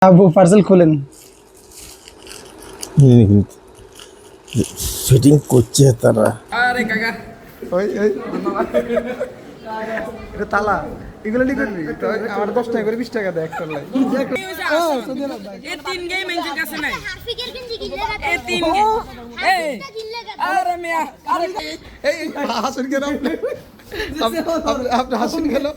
Abu parcel খুলেন। Fitting করছে তারা। আরে কাকা ওই ওই এটা তালা এগুলো নি করবি তো আমার 10 টাকা করে 20 টাকা দেয় একটা লাই। এই তিন গেম মেনশন কাছে নাই এই তিন গেম এই আরে মিয়া আরে এই হাসুন কেন আপনি হাসুন কেন?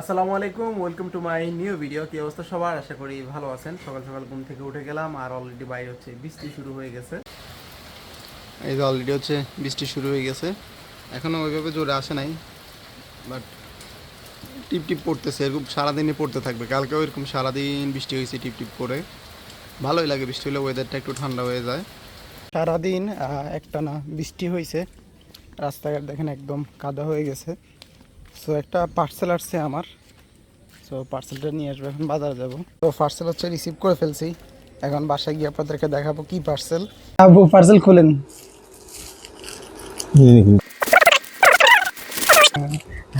আসসালামু আলাইকুম, welcome to my new video. কি অবস্থা সবার? আশা করি ভালো আছেন। সকাল সকাল ঘুম থেকে উঠে গেলাম আর অলরেডি বাইরে হচ্ছে বৃষ্টি শুরু হয়ে গেছে। এই যে অলরেডি হচ্ছে বৃষ্টি শুরু হয়ে গেছে, এখনও ওইভাবে জোরে আসে নাই, বাট টিপ টিপ পড়তেছে। এরকম সারাদিনই পড়তে থাকবে। কালকেও এরকম সারাদিন বৃষ্টি হয়েছে টিপ টিপ করে। ভালোই লাগে বৃষ্টি হলে, ওয়েদারটা একটু ঠান্ডা হয়ে যায়। সারাদিন একটানা বৃষ্টি হয়েছে, রাস্তাঘাট দেখেন একদম কাদা হয়ে গেছে। সো একটা পার্সেল আসছে আমার, সো পার্সেলটা নিয়ে আসবো, এখন বাজারে যাব। তো পার্সেল হচ্ছে রিসিভ করে ফেলছি, এখন বাসায় গিয়ে আপনাদেরকে দেখাবো কি পার্সেল। আবু পার্সেল খুলেন।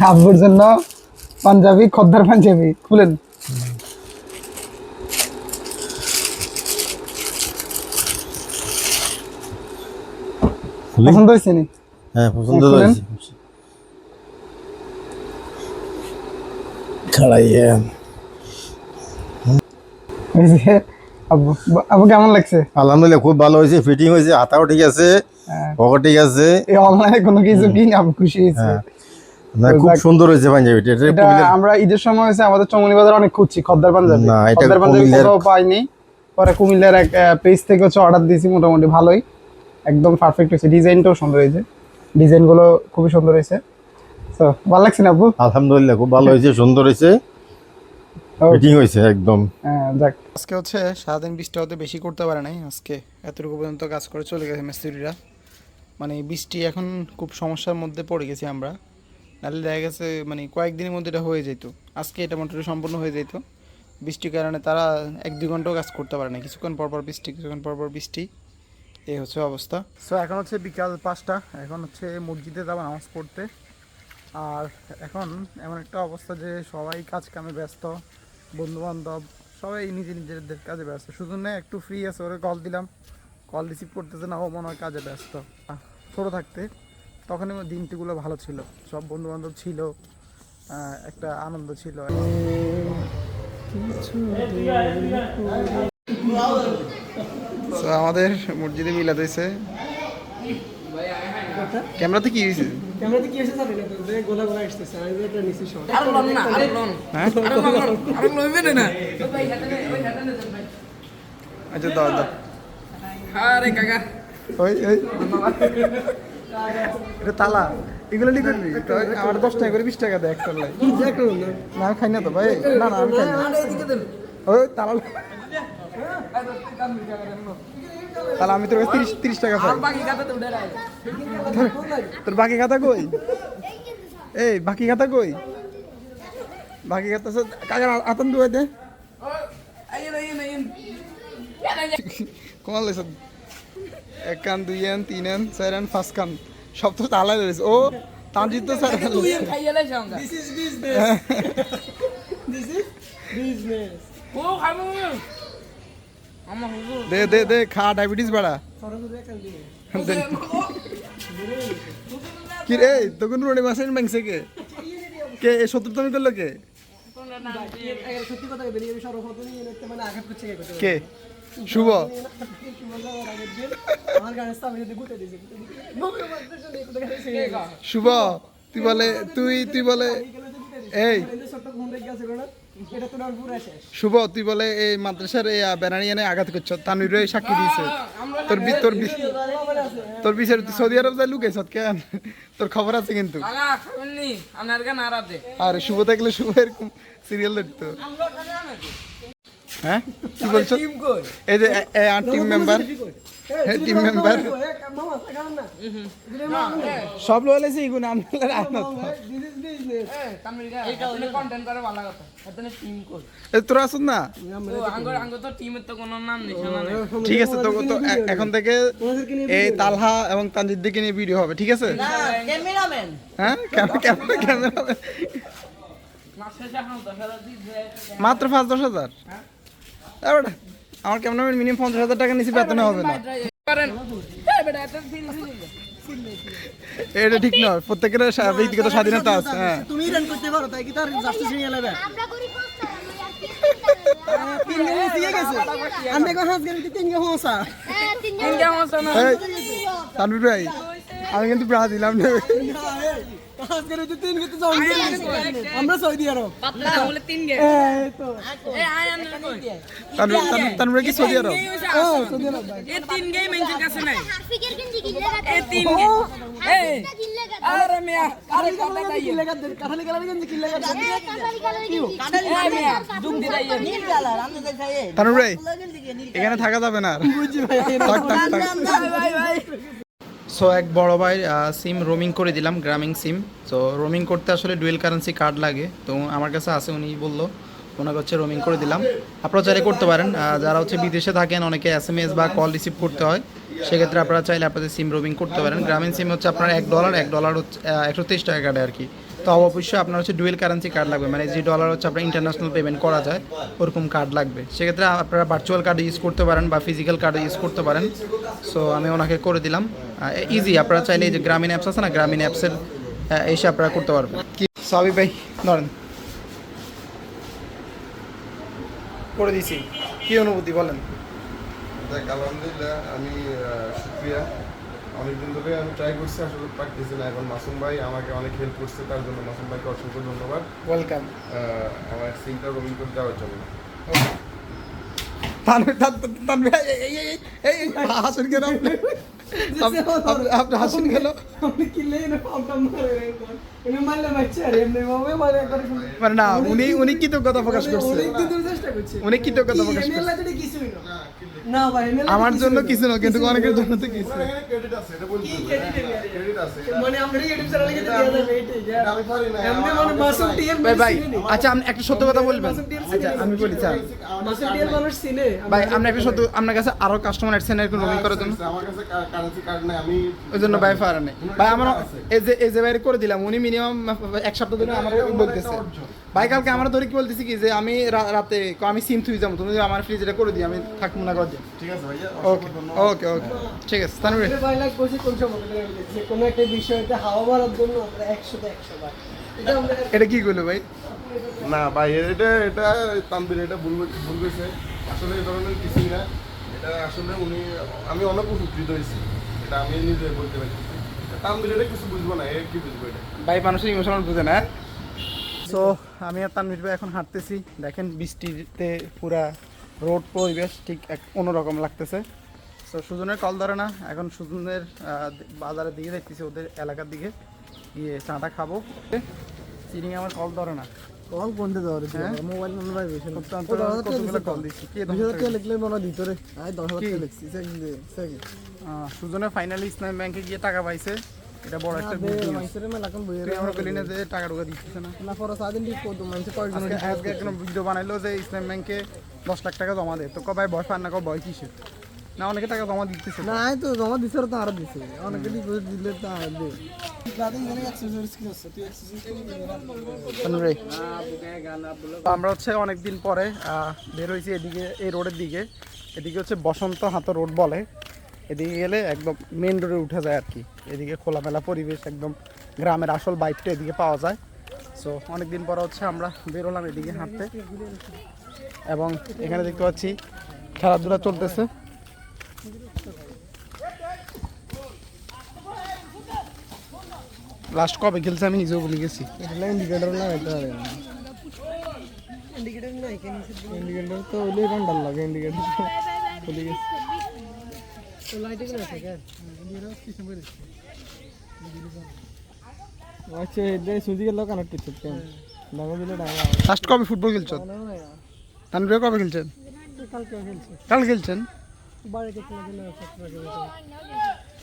আবুর জন্য পাঞ্জাবি, খদ্দার পাঞ্জাবি খুলেন। পছন্দ হয়েছে নি? হ্যাঁ, পছন্দ খুলেন। হয়েছে। খাড়াইয়ে এই যে আবু, আবু কেমন লাগছে? আলহামদুলিল্লাহ, খুব ভালো হয়েছে। ফিটিং হয়েছে, হাতাও ঠিক আছে, পকেট ঠিক আছে। এই অনলাইনে কোনো কিছু কিনে আবু খুশি হয়েছে। হ্যাঁ, না, খুব সুন্দর হয়েছে পাঞ্জাবিটা। এটা আমরা ঈদের সময় হয়েছে আমাদের চমনি বাজার অনেক খুঁজছি খদ্দার পাঞ্জাবি, না, এটা খদ্দার পাঞ্জাবি কুমিল্লার- কোথাও পাইনি। পরে কুমিল্লার এক পেজ থেকে হচ্ছে অর্ডার দিয়েছি, মোটামুটি ভালোই, একদম পারফেক্ট হয়েছে। ডিজাইনটাও সুন্দর হয়েছে, ডিজাইনগুলো খুবই সুন্দর হয়েছে। তো ভালো লাগছে না আপু? আলহামদুলিল্লাহ, খুব ভালো হয়েছে, সুন্দর হয়েছে, ফিটিং হয়েছে একদম। যাক, আজকে হচ্ছে সারাদিন বৃষ্টি হতে বেশি করতে পারে নাই, আজকে এতটুকু পর্যন্ত কাজ করে চলে গেছে মিস্ত্রিরা। মানে বৃষ্টি এখন খুব সমস্যার মধ্যে পড়ে গেছি আমরা, নাহলে দেখা গেছে মানে কয়েকদিনের মধ্যে এটা হয়ে যেত। আজকে এটা মোটামুটি সম্পূর্ণ হয়ে যেত। বৃষ্টির কারণে তারা 1-2 ঘন্টাও কাজ করতে পারে না, কিছুক্ষণ পরপর বৃষ্টি, কিছুক্ষণ পরপর বৃষ্টি, এই হচ্ছে অবস্থা। সো এখন হচ্ছে বিকাল 5টা, এখন হচ্ছে মসজিদে যাবো নামাজ পড়তে। আর এখন এমন একটা অবস্থা যে সবাই কাজ কামে ব্যস্ত, বন্ধুবান্ধব সবাই নিজে নিজেদের কাজে ব্যস্ত। শুধু না একটু ফ্রি আছে, ওরে কল দিলাম, কল রিসিভ করতেছে না, ও মনে হয় কাজে ব্যস্ত। ছোটো থাকতে তখনই দিনটিগুলো ভালো ছিল, সব বন্ধুবান্ধব ছিল, একটা আনন্দ ছিল। আমাদের মসজিদে মিলাদ হয়েছে। ক্যামেরাতে কি হয়েছে? ক্যামেরাতে কি এসে জানি না, তো গোলা গোলা আসতেছে, আমি এটা নিছি শট। আর লন না আর লন হ্যাঁ, আর লইবে না ভাই হাতে ওই হাতে ভাই আচ্ছা দাও দাও। আরে কাকা ওই ওই এটা তালা এগুলো নি করবি তো আমার 10 টাকা করে 20 টাকা দেয় একটা লাই। দেখো না, না আমি খাই না তো ভাই, না না আমি খাই না। আরে এদিকে দেন ওই তালা, তাহলে আমি তোর কাছে 30 টাকা পাই। আর বাকি খাতাতে উঠে রাখ তোর বাকি খাতা কই? এই বাকি খাতা কই? বাকি খাতা কাকা আতন দুয়ে দে। আইন আইন আইন কমাল লেছ 1 কান 2 কান 3 কান 4 কান 5 কান সব তো তালা রয়েছে। ও তানজিত তো স্যার তুই খাইয়ালে সঙ্গা this is business, this is business. ও খাবো আমার হুজুর দে দে দে খা, ডায়াবেটিস বাড়া। সরকার দেখাল দিবে কি রে তখন রোডে মাসের মাংসে কে কে 70 তুমি করলো কে? আগে সত্যি কথা বলি, আমি সর্বপ্রথম নিয়ে নিতে মানে আঘাত করছে কে? শুভ। আমার গানের সামনে যদি গুতে দিয়েছে শুভ তুই বলে তুই বলে এই ছোট্ট ঘুম রেখে আছে না, এটা তো আর পুরো শেষ। শুভ তুই বলে এই মাদ্রাসার এই ব্যানারি এনে আঘাত করছ, তানভীর সাক্ষী দিয়েছে। তোর বিচার তুই সৌদি আরব যাই লুকাইছ কেন? তোর খবর আছে কিন্তু। কাকা খাবেননি আপনার গান আরাতে আর শুভ থাকলে শুভ এরকম সিরিয়াল দেখতো। হ্যাঁ কি বলছো? টিম কই এই যে টিম মেম্বার টিম মেম্বার মামা কারণ না সব লইলেছে ইগুন আমরা দিস ইজ বিজনেস এটা হলে কন্টেন্ট করে ভালো কথা এতনে টিম কর তোরা আসুন না ও আঙ্গ তো টিমের তো কোনো নাম নেই শোনা নেই ঠিক আছে তো তো এখন থেকে এই তালহা এবং তানজিদ্দিকে নিয়ে ভিডিও হবে ঠিক আছে ক্যামেরাম্যান হ্যাঁ ক্যামেরা মাসে যখন 10,000 দিবে মাত্র 5-10 হাজার আমার ক্যামেরাম্যান মিনিমাম 50,000 টাকা নিচে বেতনে হবে না করেন এই বেটা এটা ফিল এটা ঠিক নয় প্রত্যেকের ব্যক্তিগত স্বাধীনতা আছে হ্যাঁ তুমি রান করতে পারো তাই কি তার জাস্টিস নিয়ে নেবে আমরা করি পাঁচটা তিন গেম দিয়ে গেছে আমি কো হাত গেম তিন গেম হোসা হ্যাঁ তিনজন কেমন আছে না এই, তানভীর ভাই আমি কিন্তু ব্রাজিল আমি হাত গেম তিন গেম তো যাও আমরা সৌদি আরব পাতলা বলে 3 গেম এই তো এই আয়ান কই তানভীর কি সৌদি আরব ও সৌদি আরব ভাই এই 3 গেম মেনজির কাছে নাই হারফিকের গেঞ্জি কিনলে এই 3 গেম এই হারফিকটা কিনলে আরে মিয়া আরে কাঠালি কালার কি লাগা দে কাঠালি কালার গেঞ্জি কি লাগা দে কাটারি কালো গেঞ্জি এই মিয়া দুম দিলাই নীল কালার আমি দেখাই তানভীর ভাই এখানে থাকা যাবে না আর। বুঝি ভাই থাক, থাক, থাক। ভাই ভাই সো এক বড় ভাই সিম রোমিং করে দিলাম গ্রামীণ সিম সো রোমিং করতে আসলে ডুয়েল কারেন্সি কার্ড লাগে তো আমার কাছে আছে উনি বললো ওনাকে হচ্ছে রোমিং করে দিলাম আপনারা চাইলে করতে পারেন যারা হচ্ছে বিদেশে থাকেন অনেকে SMS বা কল রিসিভ করতে হয় সেক্ষেত্রে আপনারা চাইলে আপনাদের সিম রোমিং করতে পারেন গ্রামীণ সিম হচ্ছে আপনার $1 হচ্ছে 123 টাকা কাটে আর কি তো অবশ্যই আপনার হচ্ছে ডুয়েল কারেন্সি কার্ড লাগবে মানে যে ডলার হচ্ছে আপনার ইন্টারন্যাশনাল পেমেন্ট করা যায় ওরকম কার্ড লাগবে সেক্ষেত্রে আপনারা ভার্চুয়াল কার্ড ইউজ করতে পারেন বা ফিজিক্যাল কার্ড ইউজ করতে পারেন সো আমি ওনাকে করে দিলাম ইজি আপনারা চাইলে এই যে গ্রামীণ অ্যাপস আছে না গ্রামীণ অ্যাপসের এসে আপনারা করতে পারবেন কি সাবি ভাই ধরেন করে দিয়েছি কি অনুভূতি বলেন দেখ আলহামদুলিল্লাহ আমি শুক্রিয়া অনেকদিন ধরে আমি ট্রাই করছি আসলে পারতেছি না এখন মাসুম ভাই আমাকে অনেক হেল্প করছে তার জন্য মাসুম ভাইকে অসংখ্য ধন্যবাদ ওয়েলকাম আমার সিমটা রোমিং করে দেওয়ার জন্য হাসুন কেন আপনি হাসুন কেন আপনি কি লেন পাম্প মারে এনে মারলে বাচ্চা রে এমনি ভাবে মারে করে মানে না উনি কৃতজ্ঞতা প্রকাশ করছে অনেক দিন চেষ্টা করছে উনি কৃতজ্ঞতা প্রকাশ করছে এমএলএ তো কিছুই না না ভাই এমএলএ আমার জন্য কিছু না কিন্তু অনেকের জন্য তো কিছু ক্রেডিট আছে এটা বলতে ক্রেডিট আছে মানে আমরা ইউটিউব চ্যানেলে গিয়ে দেয়া যাবে এইটাই এটা আমি পারি না এমনি মানে মাসুম টিএম ভাই ভাই আচ্ছা আপনি একটা সত্য কথা বলবেন আচ্ছা আমি বলি স্যার মাসুম টিএম মানুষ চিনে ভাই আপনি একটা সত্য আপনার কাছে আরো কাস্টমার অ্যাডসেন্স এর রোমিং করার জন্য আমার কাছে কারেন্সি কার্ড নাই আমি ওই জন্য ভাই ফার নেই ভাই আমার এই যে বাইরে করে দিলাম উনি মিনিমাম 1 সপ্তাহ ধরে আমার বলতেছে ভাই কালকে আমরা ধরে কি বলতেছি কি যে আমি রাতে আমি সিম থুই যাবো তুমি আমার ফ্রিজ এটা করে দিই আমি থাকবো না করে দিই ঠিক আছে ভাইয়া ওকে ওকে ওকে ঠিক আছে তানভীর ভাই লাগ বসে কোন সময় যে কোনো একটা বিষয়তে হাওয়া মারার জন্য আমরা 100 তে 100 বার এটা আমরা এটা কি করলো ভাই না ভাই এটা তানবীর এটা ভুল করেছে আসলে এই ধরনের কিছুই না এটা আসলে উনি আমি অনেক উপকৃত হয়েছি এটা আমি নিজে বলতে পারি তানবীর এটা কিছু বুঝবো না এর কি বুঝবো এটা ভাই মানুষের ইমোশনাল বুঝে না সো আমি আর তানভীর ভাই এখন হাঁটতেছি দেখেন বৃষ্টিতে পুরা রোড পরিবেশ ঠিক এক অন্যরকম লাগতেছে সো সুজনের কল ধরে না এখন সুজনের বাজারের দিকে দেখতেছি ওদের এলাকার দিকে গিয়ে চাটা খাবো চিনি আমার কল ধরে না কল বন্ধ দাও রে হ্যাঁ? মোবাইল মনে ভাই বেশি না কতগুলো কল দিচ্ছি কি 2000 টাকা লিখলে মনে ভিতরে আই 10000 টাকা লিখছি সেকেন্ড সুজনের ফাইনালি ইসলাম ব্যাংকে গিয়ে টাকা পাইছে এটা বড় একটা গুড নিউজ মাইসেরে মেলা কোন বইয়ের তুই আমরা বলি না যে টাকা ঢোকা দিচ্ছে না না পরে সাদিন দি কত মানুষ কয়েকজন আজকে একটা ভিডিও বানাইলো যে ইসলাম ব্যাংকে 10 লাখ টাকা জমা দে তো কবাই ভয় পান না কো ভয় কিসের না অনেকে টাকা জমা দিতেছে না আই তো জমা দিছে তো আর দিছে অনেকে ডিপোজিট দিলে তো আর দে রাতে এখানে এক্সারসাইজ কি হচ্ছে তুই এক্সারসাইজ তো আমরা হচ্ছে অনেকদিন পরে বের হয়েছি এদিকে এই রোডের দিকে এদিকে হচ্ছে বসন্ত হাত রোড বলে এদিকে গেলে একদম মেন রোডে উঠে যায় আর কি এদিকে খোলামেলা পরিবেশ একদম গ্রামের আসল বাইকটা এদিকে পাওয়া যায় সো অনেকদিন পর হচ্ছে আমরা বেরোলাম এদিকে হাঁটতে এবং এখানে দেখতে পাচ্ছি খেলাধুলা চলতেছে লাস্ট কবে খেলছে আমি নিজেও ভুলে গেছি এটা ইন্ডিকেটর না এটা ইন্ডিকেটর না ইন্ডিকেটর তো ওলে গান্ডাল লাগে ইন্ডিকেটর ভুলে গেছি তো লাইট এগুলো আছে কেন ইন্ডিকেটর কি সময় আচ্ছা এটা সুজি গেল কানেক্ট করতে কেন দাম দিলে দাম লাস্ট কবে ফুটবল খেলছো তানভীর কবে খেলছেন কালকে খেলছে কাল খেলছেন বাড়িতে খেলাধুলা চট্টগ্রামে তো।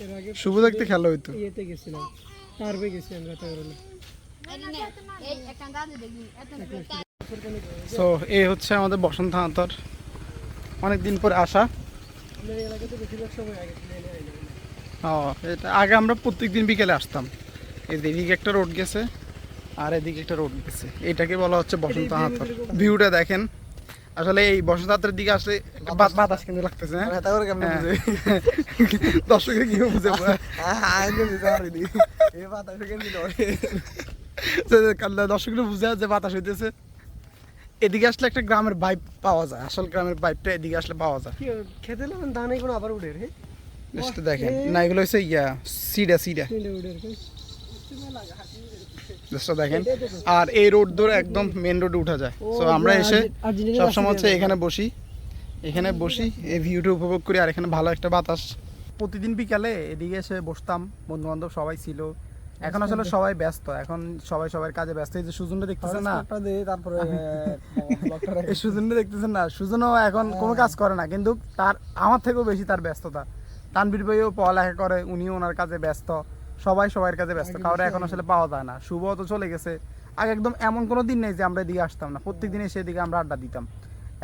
এর আগে শুভ দেখতে খেলা হইতো। ইয়েতে গেছিলাম, টার্বে গেছি আমরা তাহলে। সো এই হচ্ছে আমাদের বসন্ত থানাতর অনেক দিন পরে আসা। আমরা এই এলাকাতে বেশিরভাগ সময় আগে প্লেনে আই না। ও এটা আগে আমরা প্রত্যেক দিন বিকেলে আসতাম। এদিকে একটা রোড গেছে আর এদিকে একটা রোড গেছে, এটাকে বলা হচ্ছে বসন্ত হাতর। ভিউটা দেখেন, আসলে এই বসন্ত হাতের দিকে আসলে বাতাস কিন্তু লাগতেছে। হ্যাঁ দর্শকের কি বুঝে দর্শকরা বুঝে যে বাতাস হইতেছে। এদিকে আসলে একটা গ্রামের ভাইব পাওয়া যায়, আসল গ্রামের ভাইবটা এদিকে আসলে পাওয়া যায়। কি খেতে লাগেন ধান এগুলো আবার উঠে রে, জাস্ট দেখেন না, এগুলো হচ্ছে সিডা সিডা উঠে রে। জাস্ট দেখেন। আর এই রোড ধরে একদম মেন রোডে উঠা যায়। সো আমরা এসে সবসময় হচ্ছে এখানে বসি, এই ভিউটা উপভোগ করি। আর এখানে ভালো একটা বাতাস। প্রতিদিন বিকালে এদিকে এসে বসতাম, বন্ধু বান্ধব সবাই ছিল। এখন আসলে সবাই ব্যস্ত, এখন সবাই সবার কাজে ব্যস্ত। এই যে সুজনটা দেখতেছেন না, তারপরে এই সুজনটা দেখতেছেন না, সুজনও এখন কোনো কাজ করে না, কিন্তু তার আমার থেকেও বেশি তার ব্যস্ততা। তানবীর ভাইও পড়ালেখা করে, উনিও ওনার কাজে ব্যস্ত, সবাই সবার কাজে ব্যস্ত, কাউরে এখন আসলে পাওয়া যায় না। শুভ তো চলে গেছে। আগে একদম এমন কোনো দিন নেই যে আমরা এদিকে আসতাম না, প্রত্যেক দিনে সেদিকে আমরা আড্ডা দিতাম।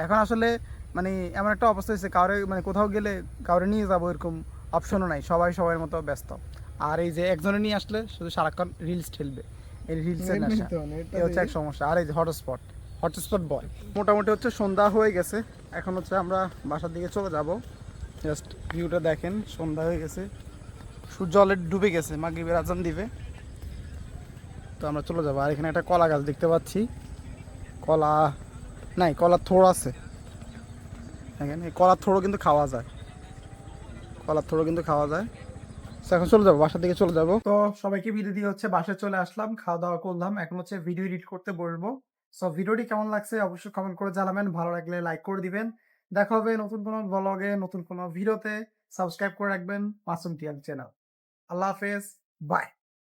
এখন আসলে মানে এমন একটা অবস্থা হয়েছে, কাউরে মানে কোথাও গেলে কাউরে নিয়ে যাবো এরকম অপশনও নাই, সবাই সবার মতো ব্যস্ত। আর এই যে একজনে নিয়ে আসলে শুধু সারাক্ষণ রিলস ঠেলবে, এই রিলসের নেশা, এই হচ্ছে এক সমস্যা। আর এই যে হটস্পট বয়। মোটামুটি হচ্ছে সন্ধ্যা হয়ে গেছে, এখন হচ্ছে আমরা বাসার দিকে চলে যাব। জাস্ট ভিউটা দেখেন, সন্ধ্যা হয়ে গেছে, সূর্য অলরেডি ডুবে গেছে, মাগরিবের আজান দিবে। তো আমরা চলে যাবো। আর এখানে একটা কলা গাছ দেখতে পাচ্ছি, কলা নাই, কলার থোড় আছে। দেখেন এই কলার থোড়ও কিন্তু খাওয়া যায়, তো এখন চলে যাবো, বাসার দিকে চলে যাবো। তো সবাইকে বিদায় দিয়ে হচ্ছে বাসায় চলে আসলাম, খাওয়া দাওয়া করলাম, এখন হচ্ছে ভিডিও এডিট করতে বসবো। সো ভিডিওটি কেমন লাগছে অবশ্যই কমেন্ট করে জানাবেন, ভালো লাগলে লাইক করে দিবেন। দেখা হবে নতুন কোনো ব্লগে, নতুন কোনো ভিডিওতে। সাবস্ক্রাইব করে রাখবেন মাসুম টিয়াল চ্যানেল। আল্লাহ হাফেজ, বাই।